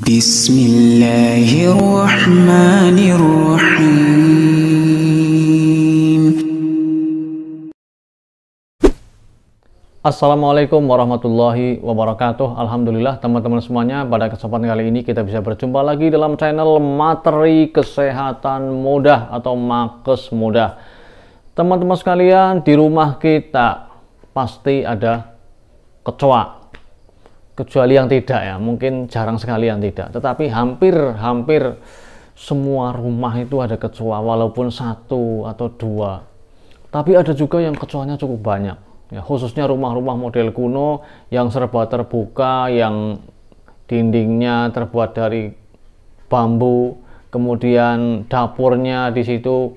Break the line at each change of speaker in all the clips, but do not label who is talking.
Bismillahirrahmanirrahim.
Assalamualaikum warahmatullahi wabarakatuh. Alhamdulillah teman-teman semuanya, pada kesempatan kali ini kita bisa berjumpa lagi dalam channel Materi Kesehatan Mudah atau Makes Mudah. Teman-teman sekalian, di rumah kita pasti ada kecoa. Kecuali yang tidak ya, mungkin jarang sekali yang tidak. Tetapi hampir semua rumah itu ada kecoa, walaupun satu atau dua. Tapi ada juga yang kecoanya cukup banyak. Ya, khususnya rumah-rumah model kuno yang serba terbuka, yang dindingnya terbuat dari bambu, kemudian dapurnya di situ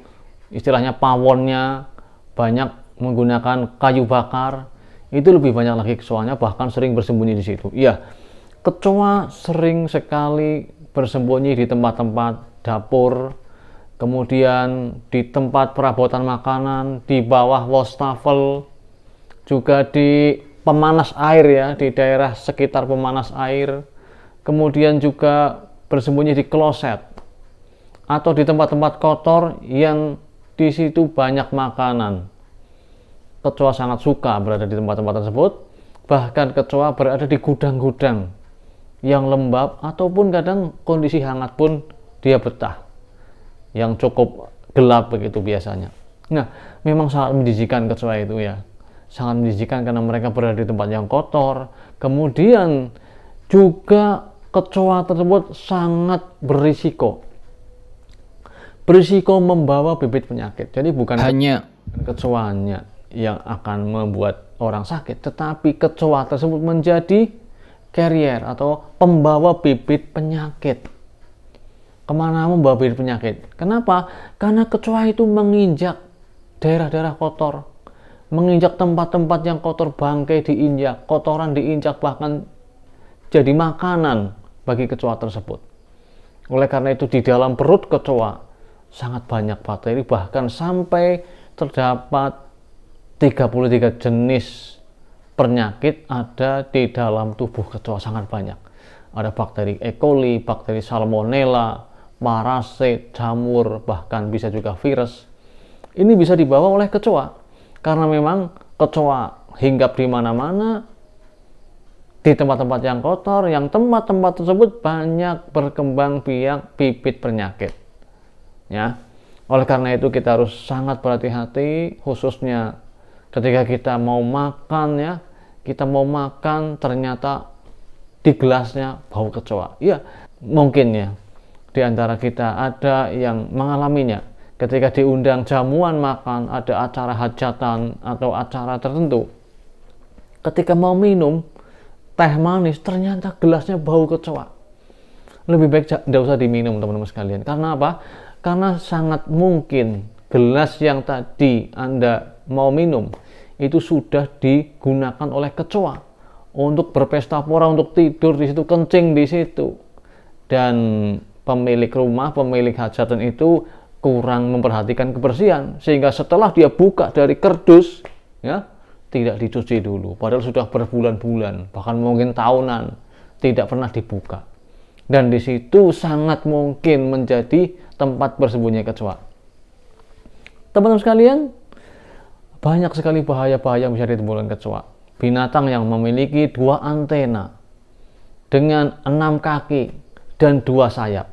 istilahnya pawonnya banyak menggunakan kayu bakar. Itu lebih banyak lagi kecoanya, bahkan sering bersembunyi di situ. Iya, kecoa sering sekali bersembunyi di tempat-tempat dapur, kemudian di tempat perabotan makanan, di bawah wastafel, juga di pemanas air ya, di daerah sekitar pemanas air, kemudian juga bersembunyi di kloset atau di tempat-tempat kotor yang di situ banyak makanan. Kecoa sangat suka berada di tempat-tempat tersebut. Bahkan kecoa berada di gudang-gudang yang lembab ataupun kadang kondisi hangat pun dia betah, yang cukup gelap begitu biasanya. Nah, memang sangat menjijikan kecoa itu ya, sangat menjijikan karena mereka berada di tempat yang kotor. Kemudian juga kecoa tersebut sangat berisiko membawa bibit penyakit. Jadi bukan hanya kecoanya yang akan membuat orang sakit, tetapi kecoa tersebut menjadi carrier atau pembawa bibit penyakit. Kemana membawa bibit penyakit? Kenapa? Karena kecoa itu menginjak daerah-daerah kotor, menginjak tempat-tempat yang kotor, bangkai diinjak, kotoran diinjak, bahkan jadi makanan bagi kecoa tersebut. Oleh karena itu di dalam perut kecoa sangat banyak bakteri, bahkan sampai terdapat 33 jenis penyakit ada di dalam tubuh kecoa, sangat banyak. Ada bakteri E. coli, bakteri salmonella, parasit, jamur, bahkan bisa juga virus. Ini bisa dibawa oleh kecoa karena memang kecoa hinggap di mana-mana, di tempat-tempat yang kotor, yang tempat-tempat tersebut banyak berkembang biak bibit penyakit. Ya. Oleh karena itu kita harus sangat berhati-hati, khususnya ketika kita mau makan ya, kita mau makan ternyata di gelasnya bau kecoa. Ya, mungkin ya di antara kita ada yang mengalaminya. Ketika diundang jamuan makan, ada acara hajatan atau acara tertentu, ketika mau minum teh manis ternyata gelasnya bau kecoa. Lebih baik tidak usah diminum teman-teman sekalian. Karena apa? Karena sangat mungkin gelas yang tadi Anda mau minum itu sudah digunakan oleh kecoa untuk berpesta pora, untuk tidur di situ, kencing di situ, dan pemilik rumah, pemilik hajatan itu kurang memperhatikan kebersihan sehingga setelah dia buka dari kardus ya, tidak dicuci dulu, padahal sudah berbulan-bulan bahkan mungkin tahunan tidak pernah dibuka, dan di situ sangat mungkin menjadi tempat bersembunyi kecoa. Teman-teman sekalian, banyak sekali bahaya-bahaya yang bisa ditimbulkan kecoa. Binatang yang memiliki 2 antena dengan 6 kaki dan 2 sayap.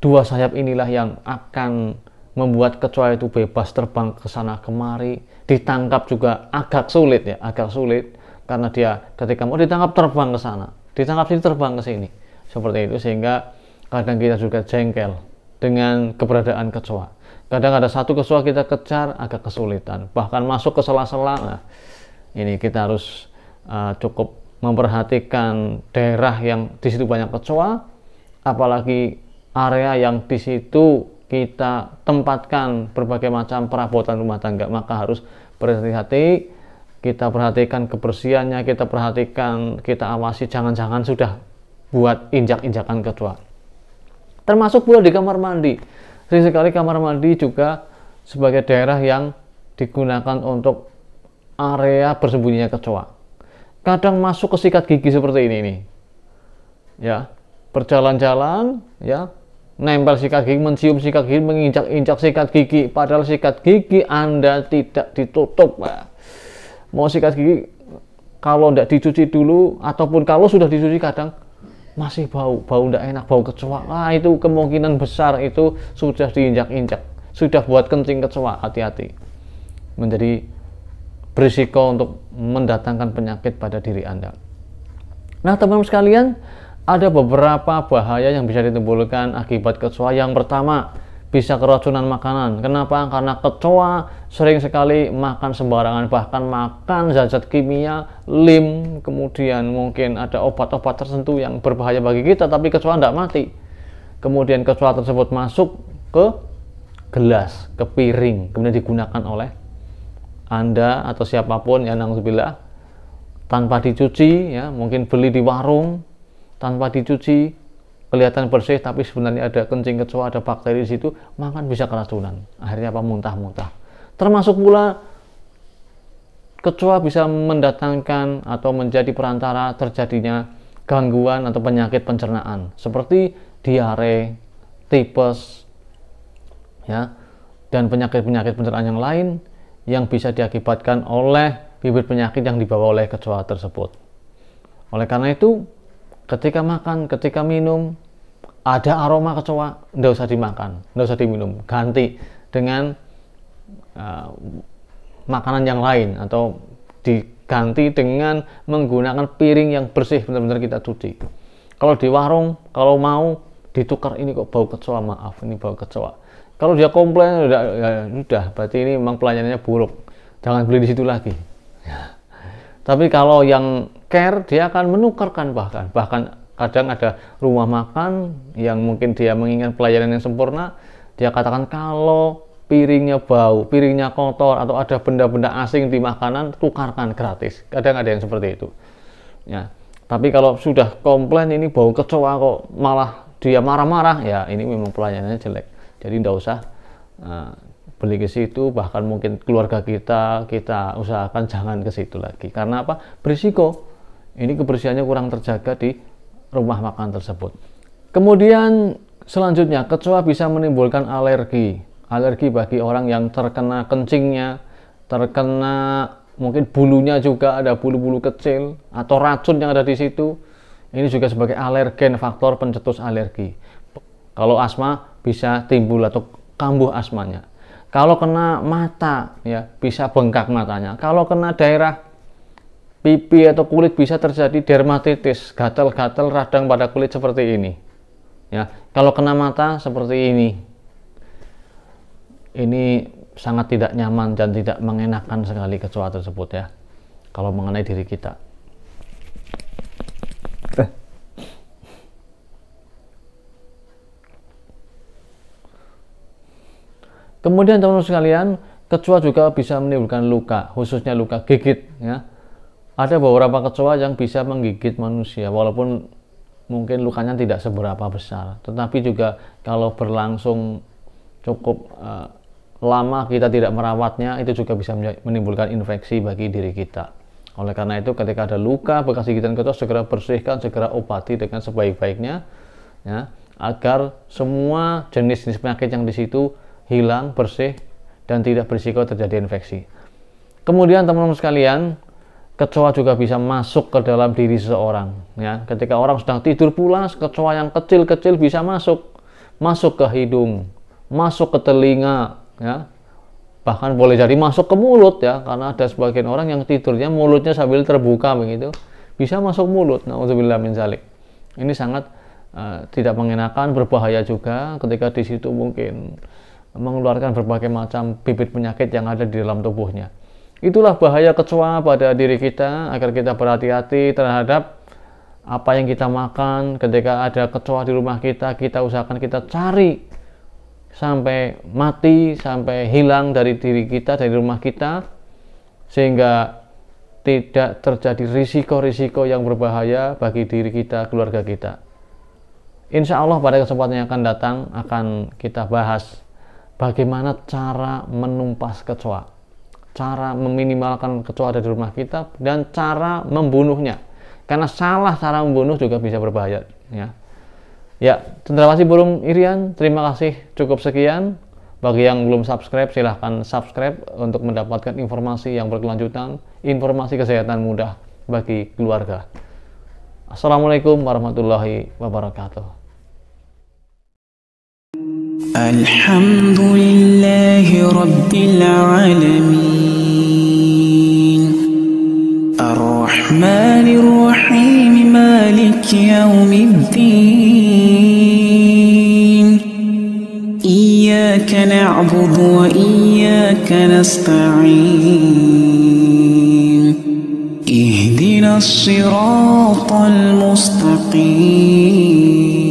2 sayap inilah yang akan membuat kecoa itu bebas terbang ke sana kemari. Ditangkap juga agak sulit ya, agak sulit karena dia ketika mau ditangkap terbang ke sana, ditangkap sini terbang ke sini. Seperti itu, sehingga kadang kita juga jengkel dengan keberadaan kecoa. Kadang ada satu kecoa kita kejar agak kesulitan, bahkan masuk ke sela-sela. Nah, ini kita harus cukup memperhatikan daerah yang di situ banyak kecoa, apalagi area yang di situ kita tempatkan berbagai macam perabotan rumah tangga. Maka harus berhati-hati, kita perhatikan kebersihannya, kita perhatikan, kita awasi, jangan-jangan sudah buat injak-injakan kecoa. Termasuk pula di kamar mandi. Sering sekali kamar mandi juga sebagai daerah yang digunakan untuk area bersembunyinya kecoa. Kadang masuk ke sikat gigi seperti ini nih. Ya. berjalan-jalan, ya, nempel sikat gigi, mencium sikat gigi, menginjak-injak sikat gigi, padahal sikat gigi Anda tidak ditutup. Nah, mau sikat gigi kalau tidak dicuci dulu, ataupun kalau sudah dicuci kadang masih bau tidak enak, bau kecoa. Itu kemungkinan besar itu sudah diinjak-injak, sudah buat kencing kecoa. Hati-hati, menjadi berisiko untuk mendatangkan penyakit pada diri Anda. Nah, teman-teman sekalian, ada beberapa bahaya yang bisa ditimbulkan akibat kecoa. Yang pertama, bisa keracunan makanan. Kenapa? Karena kecoa sering sekali makan sembarangan, bahkan makan zat-zat kimia, lem, kemudian mungkin ada obat-obat tertentu yang berbahaya bagi kita, tapi kecoa tidak mati. Kemudian kecoa tersebut masuk ke gelas, ke piring, kemudian digunakan oleh Anda atau siapapun, ya, na'udzubillah, tanpa dicuci, ya, mungkin beli di warung tanpa dicuci, kelihatan bersih tapi sebenarnya ada kencing kecoa, ada bakteri di situ, makan bisa keracunan. Akhirnya apa? Muntah-muntah. Termasuk pula kecoa bisa mendatangkan atau menjadi perantara terjadinya gangguan atau penyakit pencernaan seperti diare, tipes, ya, dan penyakit-penyakit pencernaan yang lain yang bisa diakibatkan oleh bibit penyakit yang dibawa oleh kecoa tersebut. Oleh karena itu, ketika makan, ketika minum, ada aroma kecoa, tidak usah dimakan, tidak usah diminum, ganti dengan makanan yang lain, atau diganti dengan menggunakan piring yang bersih, benar-benar kita cuci. Kalau di warung, kalau mau ditukar, ini kok bau kecoa, maaf, ini bau kecoa. Kalau dia komplain, udah, berarti ini memang pelayanannya buruk, jangan beli di situ lagi. Tapi kalau yang care, dia akan menukarkan, bahkan kadang ada rumah makan yang mungkin dia menginginkan pelayanan yang sempurna, dia katakan kalau piringnya bau, piringnya kotor, atau ada benda-benda asing di makanan, tukarkan gratis. Kadang ada yang seperti itu, ya. Tapi kalau sudah komplain ini bau kecoa kok malah dia marah-marah, ya ini memang pelayanannya jelek. Jadi tidak usah beli ke situ, bahkan mungkin keluarga kita usahakan jangan ke situ lagi. Karena apa? Berisiko. Ini kebersihannya kurang terjaga di rumah makan tersebut. Kemudian selanjutnya, kecoa bisa menimbulkan alergi. Alergi bagi orang yang terkena kencingnya, terkena mungkin bulunya juga, ada bulu-bulu kecil atau racun yang ada di situ. Ini juga sebagai alergen, faktor pencetus alergi. Kalau asma bisa timbul atau kambuh asmanya. Kalau kena mata, ya bisa bengkak matanya. Kalau kena daerah pipi atau kulit bisa terjadi dermatitis, gatal-gatal radang pada kulit seperti ini. Ya, kalau kena mata seperti ini. Ini sangat tidak nyaman dan tidak mengenakan sekali kecoa tersebut, ya. Kalau mengenai diri kita. Kemudian teman-teman sekalian, kecoa juga bisa menimbulkan luka, khususnya luka gigit, ya. Ada beberapa kecoa yang bisa menggigit manusia, walaupun mungkin lukanya tidak seberapa besar, tetapi juga kalau berlangsung cukup lama kita tidak merawatnya, itu juga bisa menimbulkan infeksi bagi diri kita. Oleh karena itu, ketika ada luka bekas gigitan kecoa, segera bersihkan, segera obati dengan sebaik-baiknya, ya, agar semua jenis-jenis penyakit yang di situ hilang, bersih, dan tidak berisiko terjadi infeksi. Kemudian teman-teman sekalian, kecoa juga bisa masuk ke dalam diri seseorang, ya. Ketika orang sedang tidur pulas, kecoa yang kecil-kecil bisa masuk ke hidung, masuk ke telinga, ya. Bahkan boleh jadi masuk ke mulut, ya, karena ada sebagian orang yang tidurnya mulutnya sambil terbuka begitu, bisa masuk mulut. Na'udzubillah min dzalik. Ini sangat tidak mengenakan, berbahaya juga ketika di situ mungkin mengeluarkan berbagai macam bibit penyakit yang ada di dalam tubuhnya. Itulah bahaya kecoa pada diri kita, agar kita berhati-hati terhadap apa yang kita makan. Ketika ada kecoa di rumah kita, kita usahakan kita cari sampai mati, sampai hilang dari diri kita, dari rumah kita, sehingga tidak terjadi risiko-risiko yang berbahaya bagi diri kita, keluarga kita. Insya Allah pada kesempatan yang akan datang akan kita bahas bagaimana cara menumpas kecoa, cara meminimalkan kecoa ada di rumah kita, dan cara membunuhnya. Karena salah cara membunuh juga bisa berbahaya, ya. Ya, Cendrawasih Burung Irian, terima kasih, cukup sekian. Bagi yang belum subscribe, silahkan subscribe untuk mendapatkan informasi yang berkelanjutan, informasi kesehatan mudah bagi keluarga. Assalamualaikum warahmatullahi wabarakatuh.
Alhamdulillahi Rabbil Alamin Ar-Rahmanir Rahim Maliki Yawmiddin Iyyaka na'budu wa iyyaka nasta'in Ihdinas siratal mustaqim